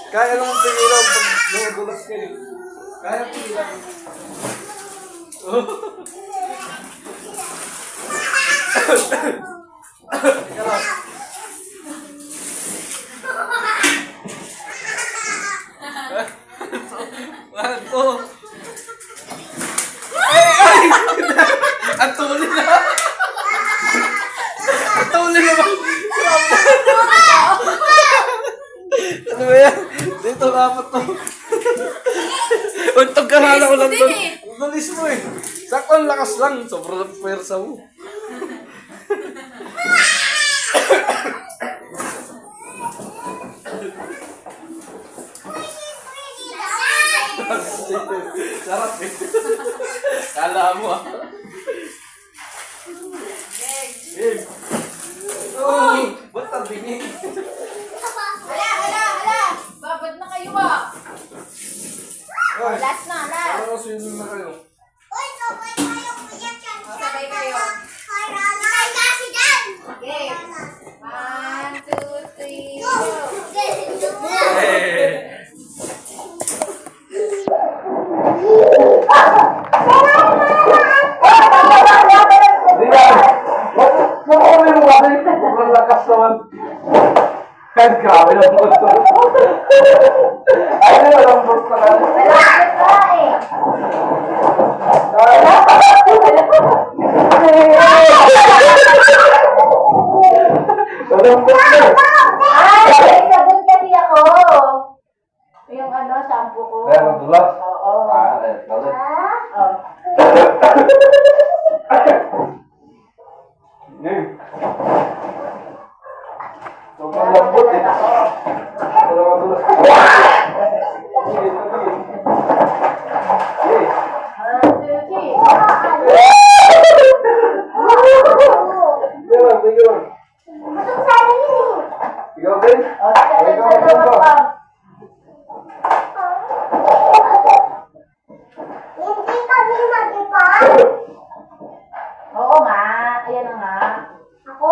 Kaya naman pigilan pag dumudulas kayo. Kaya pigilan. Ika lang. Ano? Ay! Ang tuloy na! Ang tuloy na ba? Ano ba yan? Dito dapat to. Untog ka hala ko lang doon. Ang bilis mo eh. Sakto ang lakas lang. Sobrang pwersa mo. Sarap eh. Kala mo ah. Babe. Oh, ba't tabingin? Hala! Babad na kayo ah! Last na, last! Parang swimming na kayo. Uy, sabay tayo, kuya. Sabay kayo. Sabay kasi dyan. Okay. 1, 2, 3, Go. go! Eh. Makuha mo kasi. Sobrang lakas naman. Kahit grabe na po ito. Ay, walang burp na lang. Malapit na eh! Walang burp na. Ay! Sabon kasi ako! Yung ano, shampoo ko. Kaya magdulas? Oo. Galit. Oh. Game. Sobrang lambot eh. Wala madulas. Sige, sige. Sige. 1, 2, 3. Sige lang, sige lang. Masuk sana ini. Ikaw din? O, sige, pag. Hindi kami mag-ipan. Oo nga, ayan na nga. Ako.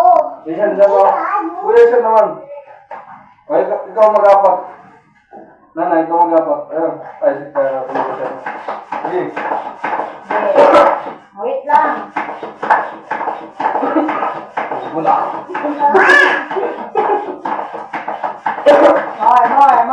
Isan siya ba? Kuya siya naman. Ay, ikaw mag-apat. Nanay, ikaw mag-apat. Ayun. Ay, kuya siya. Sige. Okay. Wait lang. Wala. More.